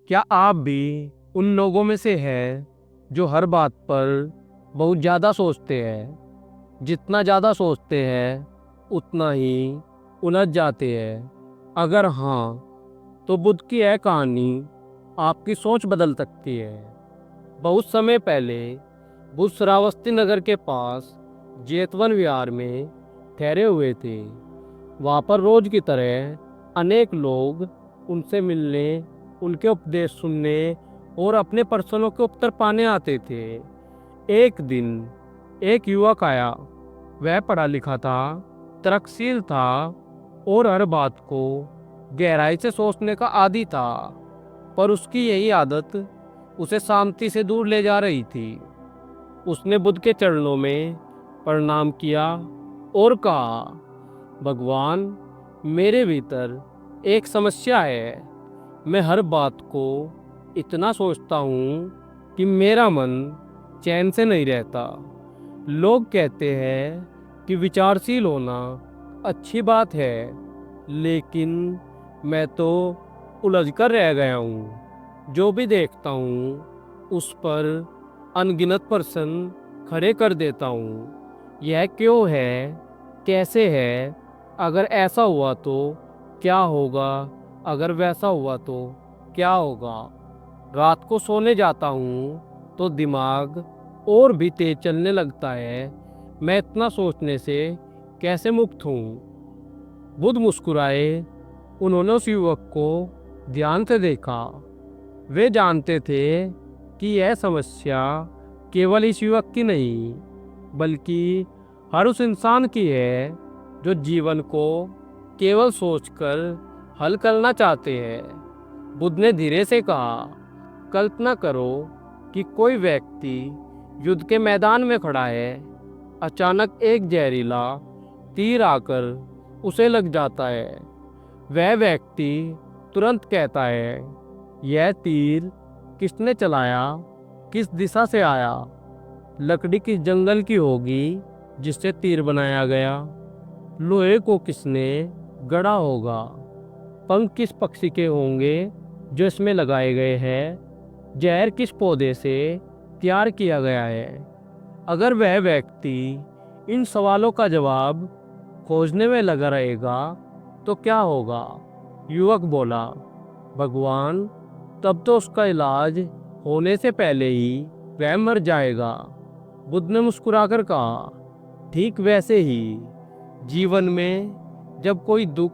क्या आप भी उन लोगों में से हैं जो हर बात पर बहुत ज़्यादा सोचते हैं? जितना ज़्यादा सोचते हैं उतना ही उलझ जाते हैं। अगर हाँ, तो बुद्ध की यह कहानी आपकी सोच बदल सकती है। बहुत समय पहले बुद्ध श्रावस्ती नगर के पास जेतवन विहार में ठहरे हुए थे। वहाँ पर रोज की तरह अनेक लोग उनसे मिलने, उनके उपदेश सुनने और अपने प्रश्नों के उत्तर पाने आते थे। एक दिन एक युवक आया। वह पढ़ा लिखा था, तर्कशील था और हर बात को गहराई से सोचने का आदी था। पर उसकी यही आदत उसे शांति से दूर ले जा रही थी। उसने बुद्ध के चरणों में प्रणाम किया और कहा, भगवान, मेरे भीतर एक समस्या है। मैं हर बात को इतना सोचता हूँ कि मेरा मन चैन से नहीं रहता। लोग कहते हैं कि विचारशील होना अच्छी बात है, लेकिन मैं तो उलझ कर रह गया हूँ। जो भी देखता हूँ उस पर अनगिनत प्रश्न खड़े कर देता हूँ। यह क्यों है? कैसे है? अगर ऐसा हुआ तो क्या होगा? अगर वैसा हुआ तो क्या होगा? रात को सोने जाता हूँ तो दिमाग और भी तेज चलने लगता है। मैं इतना सोचने से कैसे मुक्त हूँ? बुद्ध मुस्कुराए। उन्होंने उस युवक को ध्यान से देखा। वे जानते थे कि यह समस्या केवल इस युवक की नहीं, बल्कि हर उस इंसान की है जो जीवन को केवल सोचकर हल करना चाहते हैं। बुद्ध ने धीरे से कहा, कल्पना करो कि कोई व्यक्ति युद्ध के मैदान में खड़ा है। अचानक एक जहरीला तीर आकर उसे लग जाता है। वह व्यक्ति तुरंत कहता है, यह तीर किसने चलाया? किस दिशा से आया? लकड़ी किस जंगल की होगी जिससे तीर बनाया गया? लोहे को किसने गढ़ा होगा? पंख किस पक्षी के होंगे जो इसमें लगाए गए हैं? जहर किस पौधे से तैयार किया गया है? अगर वह व्यक्ति इन सवालों का जवाब खोजने में लगा रहेगा तो क्या होगा? युवक बोला, भगवान, तब तो उसका इलाज होने से पहले ही वह मर जाएगा। बुद्ध ने मुस्कुराकर कहा, ठीक वैसे ही जीवन में जब कोई दुख,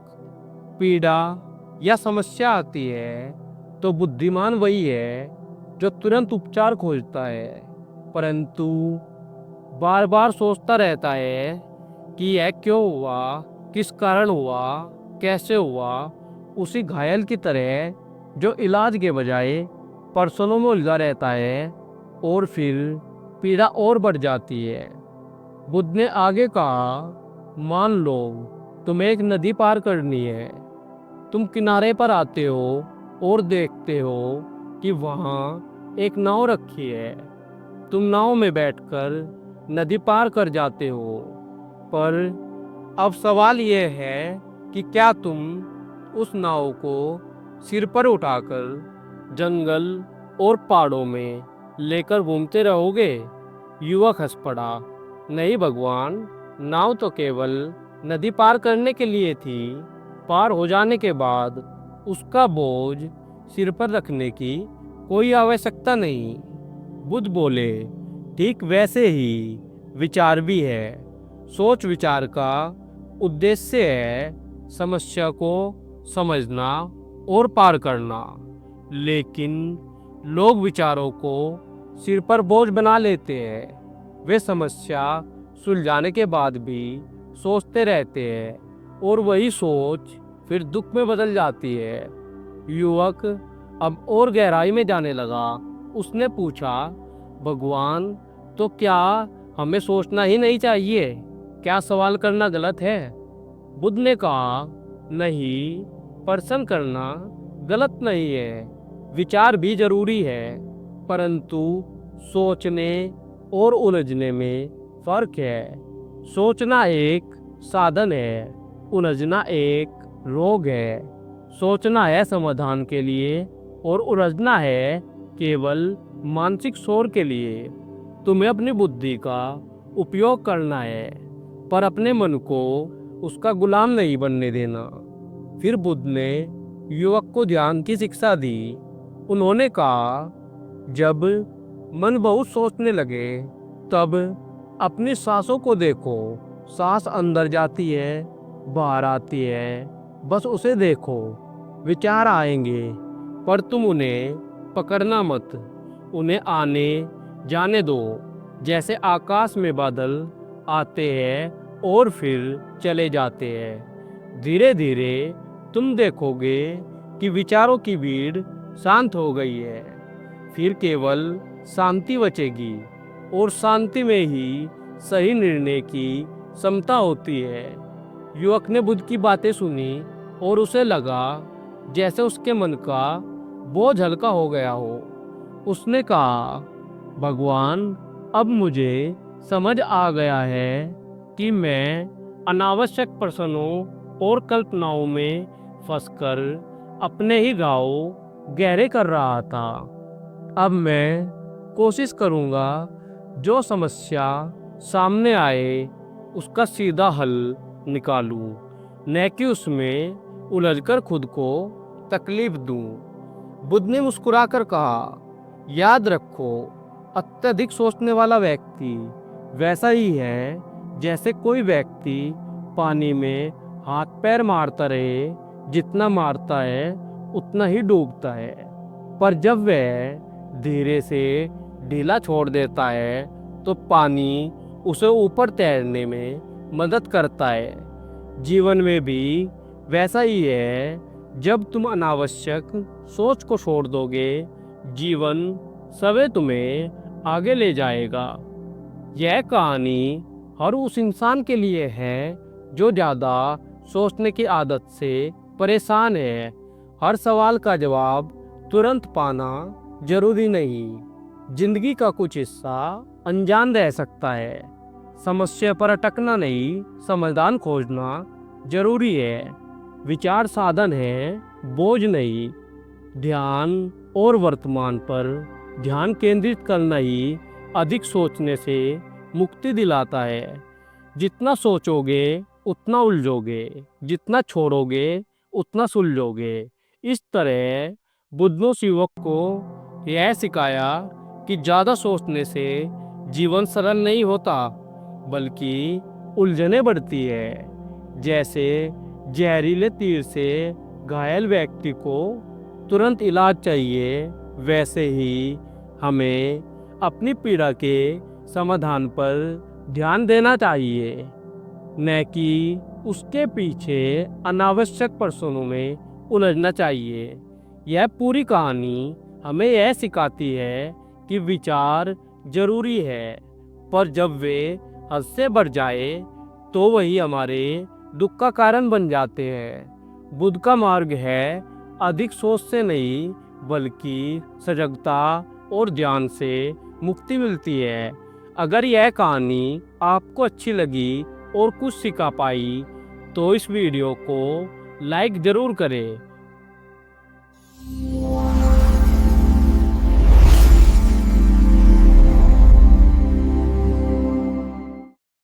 पीड़ा या समस्या आती है तो बुद्धिमान वही है जो तुरंत उपचार खोजता है, परंतु बार बार सोचता रहता है कि यह क्यों हुआ, किस कारण हुआ, कैसे हुआ। उसी घायल की तरह जो इलाज के बजाय प्रश्नों में उलझा रहता है और फिर पीड़ा और बढ़ जाती है। बुद्ध ने आगे कहा, मान लो तुम्हें एक नदी पार करनी है। तुम किनारे पर आते हो और देखते हो कि वहाँ एक नाव रखी है। तुम नाव में बैठकर नदी पार कर जाते हो। पर अब सवाल यह है कि क्या तुम उस नाव को सिर पर उठाकर जंगल और पहाड़ों में लेकर घूमते रहोगे? युवक हंस पड़ा, नहीं भगवान, नाव तो केवल नदी पार करने के लिए थी। पार हो जाने के बाद उसका बोझ सिर पर रखने की कोई आवश्यकता नहीं। बुद्ध बोले, ठीक वैसे ही विचार भी है। सोच विचार का उद्देश्य है समस्या को समझना और पार करना, लेकिन लोग विचारों को सिर पर बोझ बना लेते हैं। वे समस्या सुलझाने के बाद भी सोचते रहते हैं और वही सोच फिर दुख में बदल जाती है। युवक अब और गहराई में जाने लगा। उसने पूछा, भगवान, तो क्या हमें सोचना ही नहीं चाहिए? क्या सवाल करना गलत है? बुद्ध ने कहा, नहीं, प्रश्न करना गलत नहीं है। विचार भी जरूरी है, परंतु सोचने और उलझने में फर्क है। सोचना एक साधन है, उलझना एक रोग है। सोचना है समाधान के लिए और उलझना है केवल मानसिक शोर के लिए। तुम्हें अपनी बुद्धि का उपयोग करना है, पर अपने मन को उसका गुलाम नहीं बनने देना। फिर बुद्ध ने युवक को ध्यान की शिक्षा दी। उन्होंने कहा, जब मन बहुत सोचने लगे तब अपनी सांसों को देखो। सांस अंदर जाती है, बाहर आती है, बस उसे देखो। विचार आएंगे पर तुम उन्हें पकड़ना मत, उन्हें आने जाने दो। जैसे आकाश में बादल आते हैं और फिर चले जाते हैं। धीरे धीरे तुम देखोगे कि विचारों की भीड़ शांत हो गई है। फिर केवल शांति बचेगी और शांति में ही सही निर्णय की क्षमता होती है। युवक ने बुद्ध की बातें सुनी और उसे लगा जैसे उसके मन का बोझ हल्का हो गया हो। उसने कहा, भगवान, अब मुझे समझ आ गया है कि मैं अनावश्यक प्रश्नों और कल्पनाओं में फंसकर अपने ही घाव गहरे कर रहा था। अब मैं कोशिश करूंगा जो समस्या सामने आए उसका सीधा हल निकालूं, न कि उसमें उलझकर खुद को तकलीफ दूं। बुद्ध ने मुस्कुराकर कहा, याद रखो, अत्यधिक सोचने वाला व्यक्ति वैसा ही है जैसे कोई व्यक्ति पानी में हाथ पैर मारता रहे, जितना मारता है उतना ही डूबता है। पर जब वह धीरे से ढीला छोड़ देता है तो पानी उसे ऊपर तैरने में मदद करता है। जीवन में भी वैसा ही है, जब तुम अनावश्यक सोच को छोड़ दोगे, जीवन सवे तुम्हें आगे ले जाएगा। यह कहानी हर उस इंसान के लिए है जो ज़्यादा सोचने की आदत से परेशान है। हर सवाल का जवाब तुरंत पाना जरूरी नहीं। जिंदगी का कुछ हिस्सा अनजान रह सकता है। समस्या पर अटकना नहीं, समाधान खोजना जरूरी है। विचार साधन है, बोझ नहीं। ध्यान और वर्तमान पर ध्यान केंद्रित करना ही अधिक सोचने से मुक्ति दिलाता है। जितना सोचोगे उतना उलझोगे, जितना छोड़ोगे उतना सुलझोगे। इस तरह बुद्ध ने युवक को यह सिखाया कि ज़्यादा सोचने से जीवन सरल नहीं होता, बल्कि उलझने बढ़ती है। जैसे जहरीले तीर से घायल व्यक्ति को तुरंत इलाज चाहिए, वैसे ही हमें अपनी पीड़ा के समाधान पर ध्यान देना चाहिए, न कि उसके पीछे अनावश्यक प्रश्नों में उलझना चाहिए। यह पूरी कहानी हमें यह सिखाती है कि विचार जरूरी है, पर जब वे हद से बढ़ जाए तो वही हमारे दुख का कारण बन जाते हैं। बुद्ध का मार्ग है अधिक सोच से नहीं, बल्कि सजगता और ध्यान से मुक्ति मिलती है। अगर यह कहानी आपको अच्छी लगी और कुछ सिखा पाई तो इस वीडियो को लाइक ज़रूर करें